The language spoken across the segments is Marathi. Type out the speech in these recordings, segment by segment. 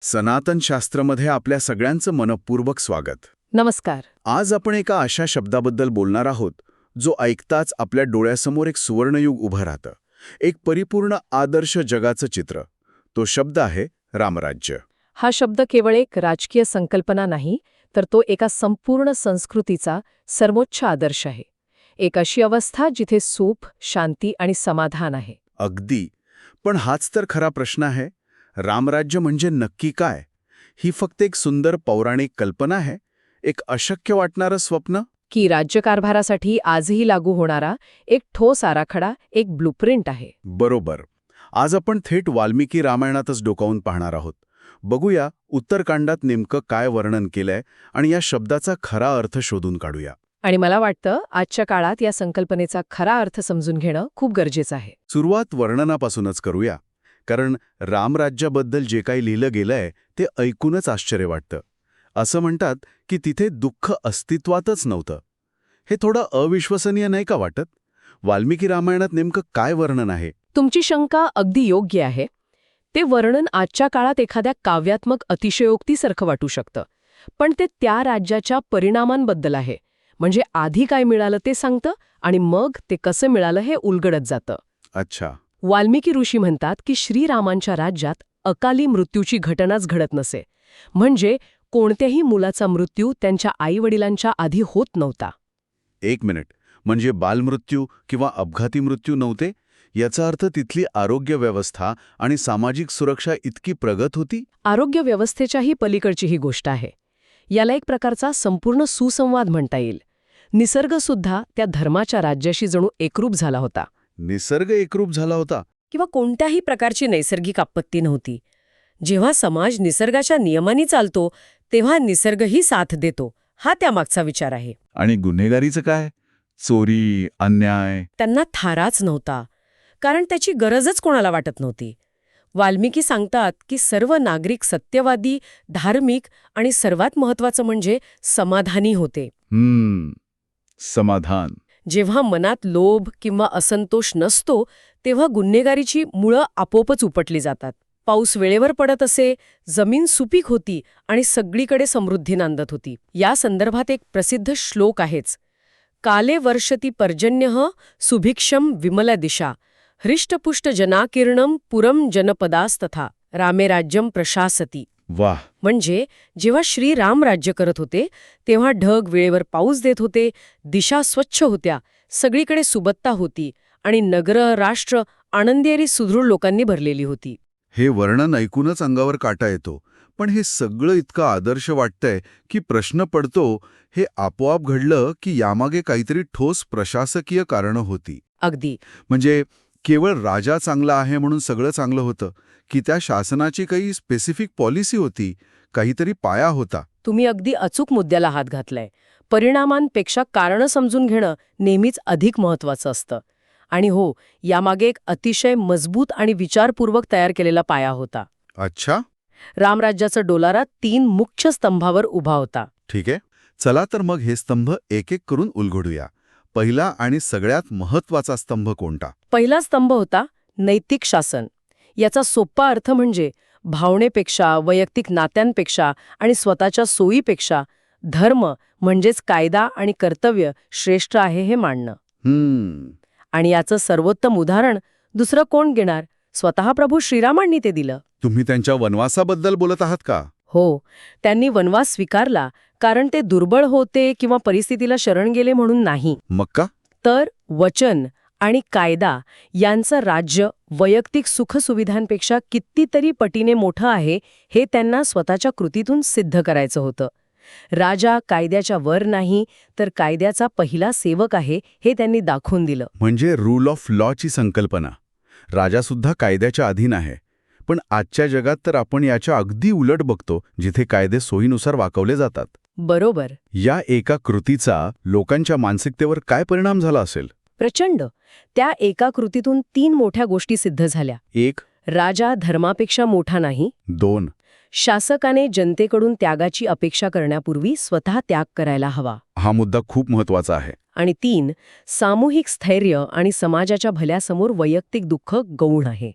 सनातन शास्त्रमध्ये आपल्या सगळ्यांचं मनःपूर्वक स्वागत. नमस्कार. आज आपण एका अशा शब्दाबद्दल बोलणार आहोत जो ऐकताच आपल्या डोळ्यासमोर एक सुवर्णयुग उभं राहतं, एक परिपूर्ण आदर्श जगाचं चित्र. तो शब्द आहे रामराज्य. हा शब्द केवळ एक राजकीय संकल्पना नाही, तर तो एका संपूर्ण संस्कृतीचा सर्वोच्च आदर्श आहे. एक अशी अवस्था जिथे सुख, शांती आणि समाधान आहे. अगदी. पण हाच तर खरा प्रश्न आहे. रामराज्य म्हणजे नक्की काय? ही फक्त एक सुंदर पौराणिक कल्पना आहे, एक अशक्य वाटणारं स्वप्न? की राज्यकारभारासाठी आजही लागू होणारा एक ठोस आराखडा, एक ब्लूप्रिंट आहे. बरोबर. आज आपण थेट वाल्मिकी रामायणातच डोकावून पाहणार आहोत. बघूया उत्तरकांडात नेमकं काय वर्णन केलंय आणि या शब्दाचा खरा अर्थ शोधून काढूया. आणि मला वाटतं आजच्या काळात या संकल्पनेचा खरा अर्थ समजून घेणं खूप गरजेचं आहे. सुरुवात वर्णनापासूनच करूया, कारण रामराज्याबद्दल जे काही लिहिलं गेलंय ते ऐकूनच आश्चर्य वाटतं. असं म्हणतात की तिथे दुःख अस्तित्वातच नव्हतं. हे थोडं अविश्वसनीय नाही का वाटत? वाल्मिकी रामायणात नेमकं काय वर्णन आहे? तुमची शंका अगदी योग्य आहे. ते वर्णन आजच्या काळात एखाद्या काव्यात्मक अतिशयोक्तीसारखं वाटू शकतं, पण ते त्या राज्याच्या परिणामांबद्दल आहे. म्हणजे आधी काय मिळालं ते सांगतं आणि मग ते कसं मिळालं हे उलगडत जातं. अच्छा. वाल्मिकी ऋषी म्हणतात की श्रीरामांच्या राज्यात अकाली मृत्यूची घटनाच घडत नसे. म्हणजे कोणत्याही मुलाचा मृत्यू त्यांच्या आईवडिलांच्या आधी होत नव्हता. एक मिनिट. म्हणजे बालमृत्यू किंवा अपघाती मृत्यू नव्हते? याचा अर्थ तिथली आरोग्य व्यवस्था आणि सामाजिक सुरक्षा इतकी प्रगत होती? आरोग्य व्यवस्थेच्याही पलीकडची ही गोष्ट आहे. याला एक प्रकारचा संपूर्ण सुसंवाद म्हणता येईल. निसर्गसुद्धा त्या धर्माच्या राज्याशी जणू एकरूप झाला होता. निसर्ग एकरूप झाला होता? किंवा कोणत्याही प्रकारची नैसर्गिक आपत्ती नव्हती. जेव्हा समाज निसर्गाच्या नियमांनी चालतो तेव्हा निसर्गही साथ देतो, हा त्यामागचा विचार आहे. आणि गुन्हेगारीचं काय? चोरी, अन्याय? त्यांना थाराच नव्हता, कारण त्याची गरजच कोणाला वाटत नव्हती. वाल्मिकी सांगतात की सर्व नागरिक सत्यवादी, धार्मिक आणि सर्वात महत्त्वाचं म्हणजे समाधानी होते. समाधान. जेव्हा मनात लोभ किंवा असंतोष नसतो तेव्हा गुन्हेगारीची मुळं आपोआपच उपटली जातात. पाऊस वेळेवर पडत असे, जमीन सुपीक होती आणि सगळीकडे समृद्धी नांदत होती. या संदर्भात एक प्रसिद्ध श्लोक आहेच. काले वर्षती पर्जन्यः सुभिक्षम विमल दिशा हृष्टपुष्ट जनाकीर्णम पुरम जनपदास्तथा रामे राज्यम प्रशासती. वाह. म्हणजे जेव्हा श्रीराम राज्य करत होते तेव्हा ढग वेळेवर पाऊस देत होते, दिशा स्वच्छ होत्या, सगळीकडे सुबत्ता होती आणि नगरं, राष्ट्र आनंदी सुदृढ लोकांनी भरलेली होती. हे वर्णन ऐकूनच अंगावर काटा येतो. पण हे सगळं इतकं आदर्श वाटतंय की प्रश्न पडतो, हे आपोआप घडलं की यामागे काहीतरी ठोस प्रशासकीय कारणं होती? अगदी. म्हणजे केवळ राजा चांगला आहे म्हणून सगळं चांगलं होतं, की त्या शासनाची काही स्पेसिफिक पॉलिसी होती, काहीतरी पाया होता? तुम्ही अगदी अचूक मुद्द्याला हात घातलाय. परिणामांपेक्षा कारणं समजून घेणं नेहमीच अधिक महत्त्वाचं असतं. आणि हो, यामागे एक अतिशय मजबूत आणि विचारपूर्वक तयार केलेला पाया होता. अच्छा. रामराज्याचा डोलारा 3 मुख्य स्तंभावर उभा होता. ठीक आहे. चला तर मग हे स्तंभ एक एक करून उलगडूया. पहिला आणि सगळ्यात महत्त्वाचा स्तंभ कोणता? पहिला स्तंभ होता नैतिक शासन. याचा सोपा अर्थ म्हणजे भावनेपेक्षा, वैयक्तिक नात्यांपेक्षा आणि स्वतःच्या सोयीपेक्षा धर्म म्हणजेच कायदा आणि कर्तव्य श्रेष्ठ आहे हे मानणं. आणि याचं सर्वोत्तम उदाहरण दुसरं कोण घेणार? स्वतः प्रभू श्रीरामांनी ते दिलं. तुम्ही त्यांच्या वनवासाबद्दल बोलत आहात का? हो, त्यांनी वनवास स्वीकारला कारण ते दुर्बळ होते किंवा परिस्थितीला शरण गेले म्हणून नाही. मग का? तर वचन आणि कायदा यांचं राज्य वैयक्तिक सुखसुविधांपेक्षा कितीतरी पटीने मोठं आहे हे त्यांना स्वतःच्या कृतीतून सिद्ध करायचं होतं. राजा कायद्याच्या वर नाही, तर कायद्याचा पहिला सेवक आहे हे त्यांनी दाखवून दिलं. म्हणजे रूल ऑफ लॉची संकल्पना. राजासुद्धा कायद्याच्या अधीन आहे. पण आजच्या जगात तर आपण याच्या अगदी उलट बघतो, जिथे कायदे सोयीनुसार वाकवले जातात. बरोबर. या एका कृतीचा लोकांच्या मानसिकतेवर काय परिणाम झाला असेल? प्रचंड. त्या एका कृतीतून 3 मोठ्या गोष्टी सिद्ध झाल्या. 1. राजा धर्मापेक्षा मोठा नाही. 2. शासकाने जनतेकडून त्यागाची अपेक्षा करण्यापूर्वी स्वतः त्याग करायला हवा. हा मुद्दा खूप महत्वाचा आहे. आणि 3. सामूहिक स्थैर्य आणि समाजाच्या भल्यासमोर वैयक्तिक दुःख गौण आहे.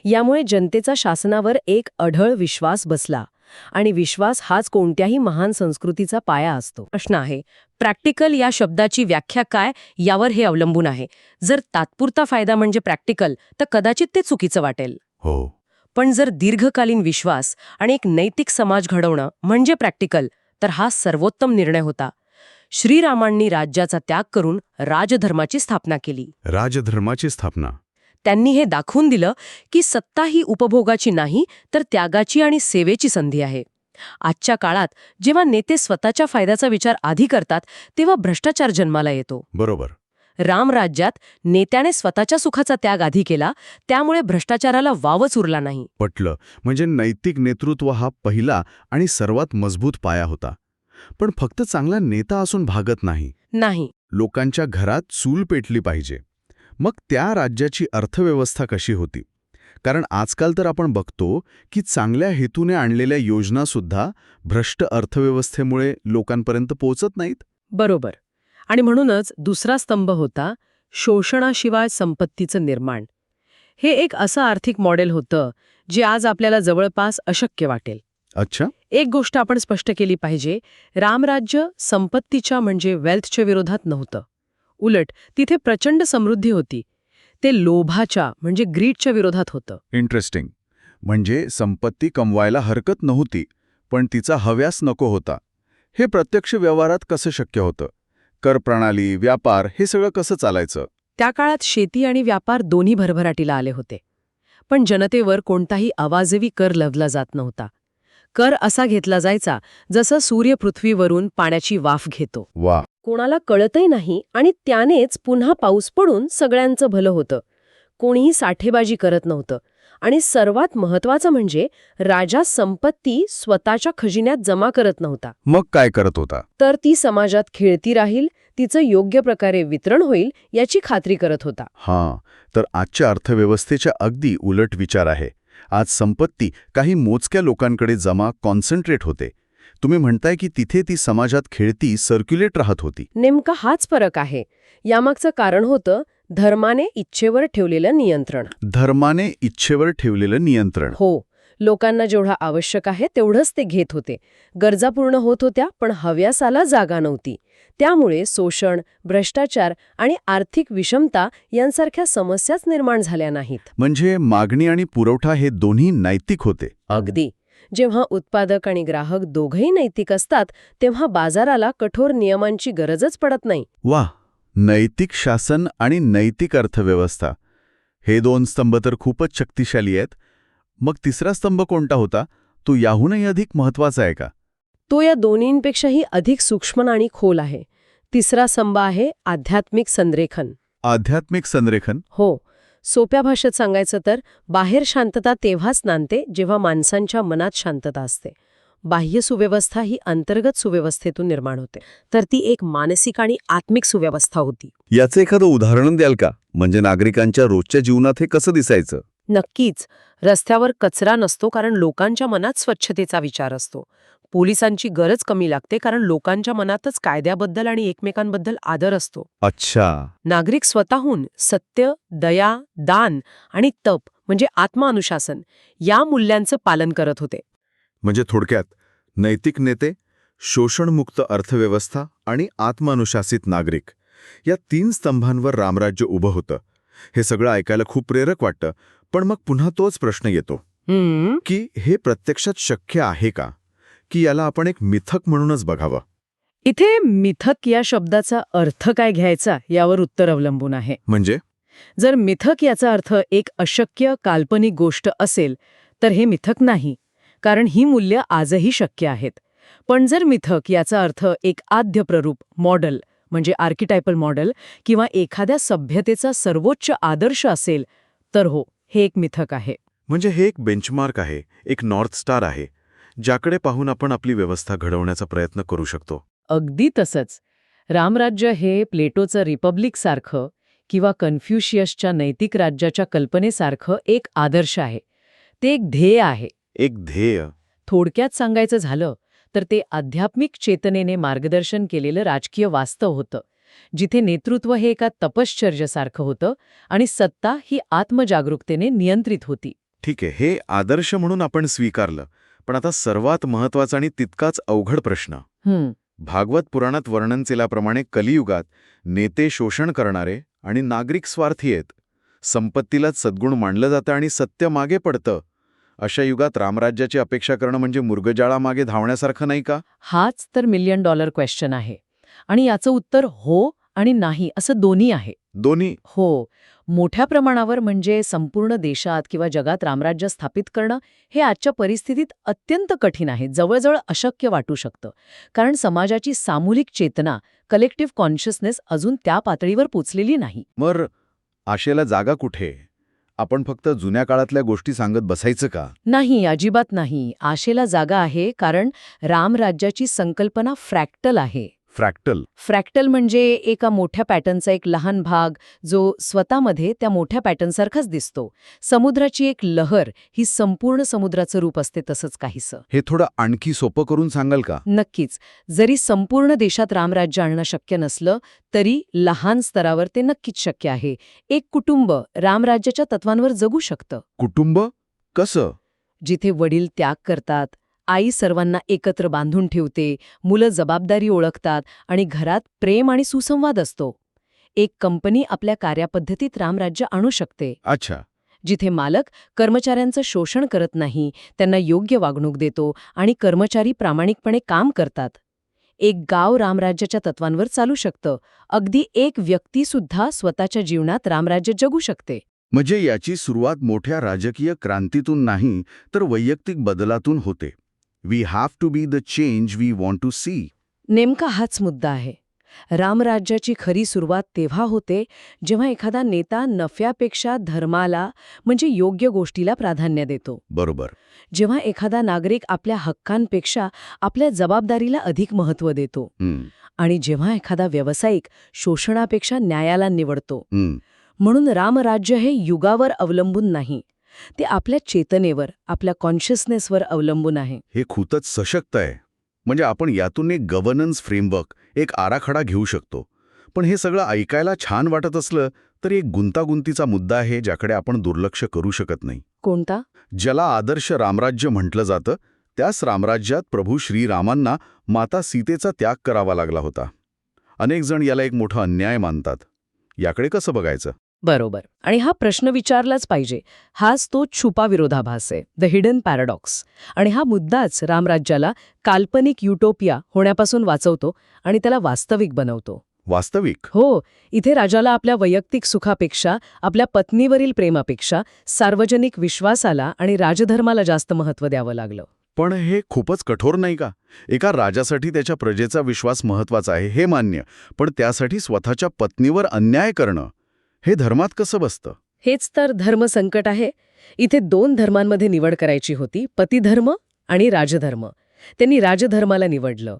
यामुळे जनतेचा शासनावर एक अढळ विश्वास बसला आणि विश्वास हाच कोणत्याही महान संस्कृतीचा पाया असतो. प्रश्न आहे, प्रॅक्टिकल या शब्दाची व्याख्या काय यावर हे अवलंबून आहे. जर तात्पुरता फायदा म्हणजे प्रॅक्टिकल, तर कदाचित ते चुकीचं वाटेल. हो, पण जर दीर्घकालीन विश्वास आणि एक नैतिक समाज घडवणं म्हणजे प्रॅक्टिकल, तर हा सर्वोत्तम निर्णय होता. श्रीरामांनी राज्याचा त्याग करून राजधर्माची स्थापना केली. राजधर्माची स्थापना. त्यांनी हे दाखवून दिलं की सत्ता ही उपभोगाची नाही, तर त्यागाची आणि सेवेची संधी आहे. आजच्या काळात जेव्हा नेते स्वतःच्या फायद्याचा विचार आधी करतात, तेव्हा भ्रष्टाचार जन्माला येतो. बरोबर. रामराज्यात नेत्याने स्वतःच्या सुखाचा त्याग आधी केला, त्यामुळे भ्रष्टाचाराला वावच उरला नाही. पटलं. म्हणजे नैतिक नेतृत्व हा पहिला आणि सर्वात मजबूत पाया होता. पण फक्त चांगला नेता असून भागत नाही. नाही. लोकांच्या घरात चूल पेटली पाहिजे. मग त्या राज्याची अर्थव्यवस्था कशी होती? कारण आजकाल तर आपण बघतो की चांगल्या हेतूने आणलेल्या योजनासुद्धा भ्रष्ट अर्थव्यवस्थेमुळे लोकांपर्यंत पोहोचत नाहीत. बरोबर. आणि म्हणूनच दुसरा स्तंभ होता शोषणाशिवाय संपत्तीचं निर्माण. हे एक असं आर्थिक मॉडेल होतं जे आज आपल्याला जवळपास अशक्य वाटेल. अच्छा. एक गोष्ट आपण स्पष्ट केली पाहिजे, रामराज्य संपत्तीच्या म्हणजे वेल्थच्या विरोधात नव्हतं. उलट तिथे प्रचंड समृद्धी होती. ते लोभाच्या म्हणजे ग्रीडच्या विरोधात होतं. इंटरेस्टिंग. म्हणजे संपत्ती कमवायला हरकत नव्हती, पण तिचा हव्यास नको होता. हे प्रत्यक्ष व्यवहारात कसं शक्य होतं? कर प्रणाली, व्यापार हे सगळं कसं चालायचं? त्या काळात शेती आणि व्यापार दोन्ही भरभराटीला आले होते. पण जनतेवर कोणताही अवाजवी कर लावला जात नव्हता. कर असा घेतला जायचा जसं सूर्य पृथ्वीवरून पाण्याची वाफ घेतो. वा. कोणाला कळतही नाही आणि त्यानेच पुन्हा पाऊस पडून सगळ्यांचं भलं होतं. कोणीही साठेबाजी करत नव्हतं. आणि सर्वात महत्वाचं म्हणजे राजा संपत्ती स्वतःच्या खजिन्यात जमा करत नव्हता. मग काय करत होता? तर ती समाजात खेळती राहील, तिचं योग्य प्रकारे वितरण होईल याची खात्री करत होता. हां, तर आजच्या अर्थव्यवस्थेच्या अगदी उलट विचार आहे. आज संपत्ती काही मोजक्या लोकांकडे जमा कॉन्सन्ट्रेट होते. तुम्ही म्हणताय की तिथे ती समाजात खेळती सर्क्युलेट राहत होती. नेमका हाच फरक आहे. यामागचं कारण होतं धर्माने इच्छेवर ठेवलेलं नियंत्रण. धर्माने इच्छेवर ठेवलेलं नियंत्रण. हो, लोकांना जेवढा आवश्यक आहे तेवढंच ते घेत होते. गरजा पूर्ण होत होत्या, पण हव्यासाला जागा नव्हती. त्यामुळे शोषण, भ्रष्टाचार आणि आर्थिक विषमता यांसारख्या समस्याच निर्माण झाल्या नाहीत. म्हणजे मागणी आणि पुरवठा हे दोन्ही नैतिक होते. अगदी. जेव्हा उत्पादक आणि ग्राहक दोघंही नैतिक असतात, तेव्हा बाजाराला कठोर नियमांची गरजच पडत नाही. वाह, नैतिक शासन आणि नैतिक अर्थव्यवस्था हे दोन स्तंभ तर खूपच शक्तिशाली आहेत. मग तिसरा स्तंभ कोणता होता? तो याहूनही अधिक महत्वाचा आहे का? तो या दोन्हींपेक्षाही अधिक सूक्ष्म आणि खोल आहे. तिसरा स्तंभ आहे आध्यात्मिक संरेखन. आध्यात्मिक संरेखन. हो, सोप्या भाषेत सांगायचं तर बाहेर शांतता तेव्हाच नांदते जेव्हा माणसांच्या मनात शांतता असते. बाह्य सुव्यवस्था ही अंतर्गत सुव्यवस्थेतून निर्माण होते. तर ती एक मानसिक आणि आत्मिक सुव्यवस्था होती. याचं एखादं उदाहरण द्याल का? म्हणजे नागरिकांच्या रोजच्या जीवनात हे कसं दिसायचं? नक्कीच. रस्त्यावर कचरा नसतो कारण लोकांच्या मनात स्वच्छतेचा विचार असतो. पोलिसांची गरज कमी लागते कारण लोकांच्या मनातच कायद्याबद्दल आणि एकमेकांबद्दल आदर असतो. अच्छा. नागरिक स्वतःहून सत्य, दया, दान आणि तप म्हणजे आत्मानुशासन या मूल्यांचं पालन करत होते. म्हणजे थोडक्यात नैतिक नेते, शोषणमुक्त अर्थव्यवस्था आणि आत्मानुशासित नागरिक या 3 स्तंभांवर रामराज्य उभं होतं. हे सगळं ऐकायला खूप प्रेरक वाटतं. पण मग पुन्हा तोच प्रश्न येतो की हे प्रत्यक्षात शक्य आहे का? की याला आपण एक मिथक म्हणूनच बघावं? इथे मिथक या शब्दाचा अर्थ काय घ्यायचा यावर उत्तर अवलंबून आहे. म्हणजे जर मिथक याचा अर्थ एक अशक्य काल्पनिक गोष्ट असेल तर हे मिथक नाही, कारण ही मूल्य आजही शक्य आहेत. पण जर मिथक याचा अर्थ एक आद्य प्ररूप मॉडेल म्हणजे आर्किटायपल मॉडेल किंवा एखाद्या सभ्यतेचा सर्वोच्च आदर्श असेल तर हो, हे एक मिथक आहे. म्हणजे हे एक बेंचमार्क आहे, एक नॉर्थ स्टार आहे, ज्याकडे पाहून आपण आपली व्यवस्था घडवण्याचा प्रयत्न करू शकतो. अगदी तसंच. रामराज्य हे प्लेटोचं रिपब्लिक सारखं किंवा कन्फ्युशियसच्या नैतिक राज्याच्या कल्पनेसारखं एक आदर्श आहे. ते एक ध्येय आहे. एक ध्येय. थोडक्यात सांगायचं झालं तर ते आध्यात्मिक चेतनेने मार्गदर्शन केलेलं राजकीय वास्तव होतं, जिथे नेतृत्व हे एका तपश्चर्यासारखं होतं आणि सत्ता ही आत्मजागरूकतेने नियंत्रित होती. ठीक आहे, हे आदर्श म्हणून आपण स्वीकारलं. पण आता सर्वात महत्वाचा आणि तितकाच अवघड प्रश्न. भागवत पुराणात वर्णन केल्याप्रमाणे कलियुगात नेते शोषण करणारे आणि नागरिक स्वार्थी आहेत. संपत्तीलाच सद्गुण मानलं जातं आणि सत्य मागे पडतं. अशा युगात रामराज्याची अपेक्षा करणं म्हणजे मृगजळामागे धावण्यासारखं नाही का? हाच तर $1,000,000 क्वेश्चन आहे. आणि याचं उत्तर हो आणि नाही असं दोन्ही आहे. दोन्ही? हो. मोठ्या प्रमाणावर म्हणजे संपूर्ण देशात किंवा जगात रामराज्य स्थापित करणं हे आजच्या परिस्थितीत अत्यंत कठीण आहे, जवळजवळ अशक्य वाटू शकतं. कारण समाजाची सामूहिक चेतना, कलेक्टिव्ह कॉन्शियसनेस अजून त्या पातळीवर पोचलेली नाही. मग आशेला जागा कुठे? आपण फक्त जुन्या काळातल्या गोष्टी सांगत बसायचं का? नाही, अजिबात नाही. आशेला जागा आहे कारण रामराज्याची संकल्पना फ्रॅक्टल आहे. फ्रॅक्टल? फ्रॅक्टल म्हणजे एका मोठ्या पॅटर्नचा एक लहान भाग जो स्वतःमध्ये त्या मोठ्या पॅटर्नसारखाच दिसतो. समुद्राची एक लहर ही संपूर्ण समुद्राचं रूप असते तसंच काहीसं. हे थोडं आणखी सोपं करून सांगाल का? नक्कीच. जरी संपूर्ण देशात रामराज्य आणणं शक्य नसलं तरी लहान स्तरावर ते नक्कीच शक्य आहे. एक कुटुंब रामराज्याच्या तत्वांवर जगू शकतं. कुटुंब? कसं? जिथे वडील त्याग करतात, आई सर्वांना एकत्र बांधून ठेवते, मुलं जबाबदारी ओळखतात आणि घरात प्रेम आणि सुसंवाद असतो. एक कंपनी आपल्या कार्यपद्धतीत रामराज्य आणू शकते. अच्छा. जिथे मालक कर्मचाऱ्यांचं शोषण करत नाही, त्यांना योग्य वागणूक देतो आणि कर्मचारी प्रामाणिकपणे काम करतात. एक गाव रामराज्याच्या तत्वांवर चालू शकतं. अगदी एक व्यक्तीसुद्धा स्वतःच्या जीवनात रामराज्य जगू शकते. म्हणजे याची सुरुवात मोठ्या राजकीय क्रांतीतून नाही तर वैयक्तिक बदलातून होते. We have to be the change we want to see. नेमका हाच मुद्दा आहे. रामराज्याची खरी सुरुवात तेव्हा होते जेव्हा एखादा नेता नफ्यापेक्षा धर्माला म्हणजे योग्य गोष्टीला प्राधान्य देतो. बरोबर. जेव्हा एखादा नागरिक आपल्या हक्कांपेक्षा आपल्या जबाबदारीला अधिक महत्त्व देतो. आणि जेव्हा एखादा व्यावसायिक शोषणापेक्षा न्यायाला निवडतो. म्हणून रामराज्य हे युगावर अवलंबून नाही, ते आपल्या चेतनेवर, आपल्या कॉन्शियसनेसवर अवलंबून आहे. हे खूपच सशक्त आहे. म्हणजे आपण यातून एक गव्हर्नन्स फ्रेमवर्क, एक आराखडा घेऊ शकतो. पण हे सगळं ऐकायला छान वाटत असलं तरी एक गुंतागुंतीचा मुद्दा आहे ज्याकडे आपण दुर्लक्ष करू शकत नाही. कोणता? ज्याला आदर्श रामराज्य म्हटलं जातं, त्याच रामराज्यात प्रभू श्रीरामांना माता सीतेचा त्याग करावा लागला होता. अनेक जण याला एक मोठा अन्याय मानतात. याकडे कसं बघायचं? बरोबर. आणि हा प्रश्न विचारलाच पाहिजे. हाच तो छुपा विरोधाभास आहे, द हिडन पॅराडॉक्स. आणि हा मुद्दाच रामराज्याला काल्पनिक युटोपिया होण्यापासून वाचवतो आणि त्याला वास्तविक बनवतो. वास्तविक? हो. इथे राजाला आपल्या वैयक्तिक सुखापेक्षा, आपल्या पत्नीवरील प्रेमापेक्षा सार्वजनिक विश्वासाला आणि राजधर्माला जास्त महत्त्व द्यावं लागलं. पण हे खूपच कठोर नाही का? एका राजासाठी त्याच्या प्रजेचा विश्वास महत्वाचा आहे हे मान्य, पण त्यासाठी स्वतःच्या पत्नीवर अन्याय करणं हे धर्मात कसं बसतं? हेच तर धर्मसंकट आहे. इथे 2 धर्मांमध्ये निवड करायची होती, पतिधर्म आणि राजधर्म. त्यांनी राजधर्माला निवडलं.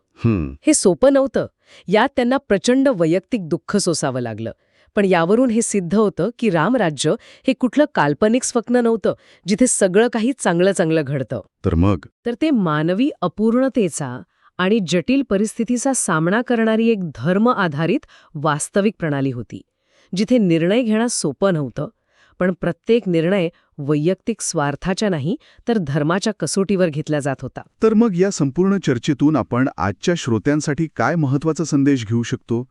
हे सोपं नव्हतं. यात त्यांना प्रचंड वैयक्तिक दुःख सोसावं लागलं. पण यावरून हे सिद्ध होतं की रामराज्य हे कुठलं काल्पनिक स्वप्न नव्हतं जिथे सगळं काही चांगलं चांगलं घडतं. तर मग? तर ते मानवी अपूर्णतेचा आणि जटिल परिस्थितीचा सामना करणारी एक धर्म आधारित वास्तविक प्रणाली होती, जिथे निर्णय घेणं सोपं नव्हतं, पण प्रत्येक निर्णय वैयक्तिक स्वार्थाच्या नाही तर धर्माच्या कसोटीवर घेतला जात होता. तर मग या संपूर्ण चर्चेतून आपण आजच्या श्रोत्यांसाठी काय महत्वाचा संदेश घेऊ शकतो?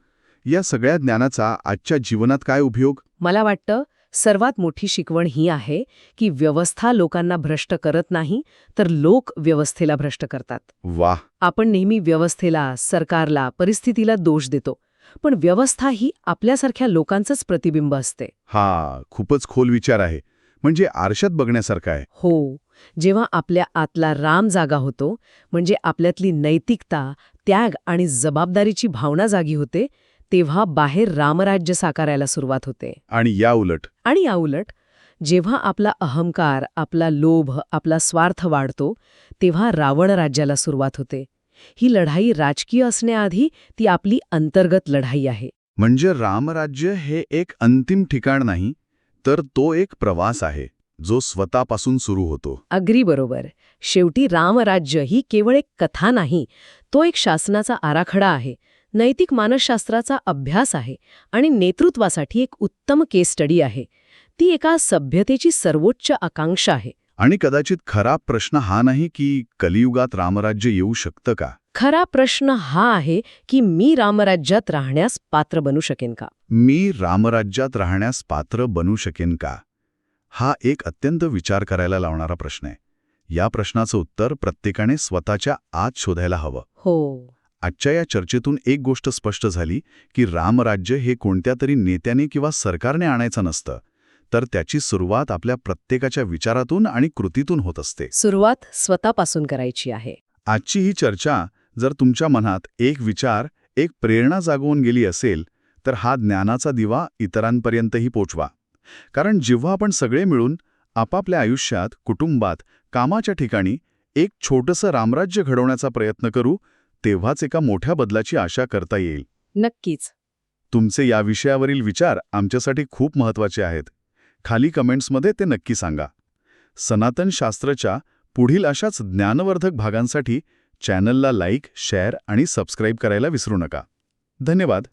या सगळ्या ज्ञानाचा आजच्या जीवनात काय उपयोग? मला वाटतं सर्वात मोठी शिकवण ही आहे की व्यवस्था लोकांना भ्रष्ट करत नाही तर लोक व्यवस्थेला भ्रष्ट करतात. वाह! आपण नेहमी व्यवस्थेला, सरकारला, परिस्थितीला दोष देतो, पण व्यवस्था ही आपल्यासारख्या लोकांचंच प्रतिबिंब असते. हा खूपच खोल विचार आहे. म्हणजे आरशात बघण्यासारखा आहे. हो. जेव्हा आपल्या आतला राम जागा होतो, म्हणजे आपल्यातली नैतिकता, त्याग आणि जबाबदारीची भावना जागी होते, तेव्हा बाहेर रामराज्य साकारायला सुरुवात होते. आणि याउलट जेव्हा आपला अहंकार, आपला लोभ, आपला स्वार्थ वाढतो, तेव्हा रावण राज्याला सुरुवात होते. ही लढाई राजकीय असण्याआधी ती आपली अंतर्गत लढाई आहे. म्हणजे रामराज्य हे एक अंतिम ठिकाण नाही, तर तो एक प्रवास आहे जो स्वतःपासून सुरू होतो. अगदी बरोबर. शेवटी रामराज्य ही केवळ एक कथा नाही, तो एक शासनाचा आराखडा आहे, नैतिक मानसशास्त्राचा अभ्यास आहे आणि नेतृत्वासाठी एक उत्तम केस स्टडी आहे. ती एका सभ्यतेची सर्वोच्च आकांक्षा आहे. आणि कदाचित खरा प्रश्न हा नाही की कलियुगात रामराज्य येऊ शकतं का? खरा प्रश्न हा आहे की मी रामराज्यात राहण्यास पात्र बनू शकेन का? मी रामराज्यात राहण्यास पात्र बनू शकेन का? हा एक अत्यंत विचार करायला लावणारा प्रश्न आहे. या प्रश्नाचं उत्तर प्रत्येकाने स्वतःच्या आत शोधायला हवं. हो. आजच्या या चर्चेतून एक गोष्ट स्पष्ट झाली की रामराज्य हे कोणत्या तरी नेत्याने किंवा सरकारने आणायचं नसतं, तर त्याची सुरुवात आपल्या प्रत्येकाच्या विचारातून आणि कृतीतून होत असते. सुरुवात स्वतःपासून करायची आहे. आजची ही चर्चा जर तुमच्या मनात एक विचार, एक प्रेरणा जागवून गेली असेल, तर हा ज्ञानाचा दिवा इतरांपर्यंतही पोचवा. कारण जेव्हा आपण सगळे मिळून आपापल्या आयुष्यात, कुटुंबात, कामाच्या ठिकाणी एक छोटंसं रामराज्य घडवण्याचा प्रयत्न करू, तेव्हाच एका मोठ्या बदलाची आशा करता येईल. नक्कीच. तुमचे या विषयावरील विचार आमच्यासाठी खूप महत्त्वाचे आहेत. खाली कमेंट्समध्ये ते नक्की सांगा. सनातन शास्त्रच्या पुढील अशाच ज्ञानवर्धक भागांसाठी चॅनलला लाईक, शेअर आणि सबस्क्राईब करायला विसरू नका. धन्यवाद.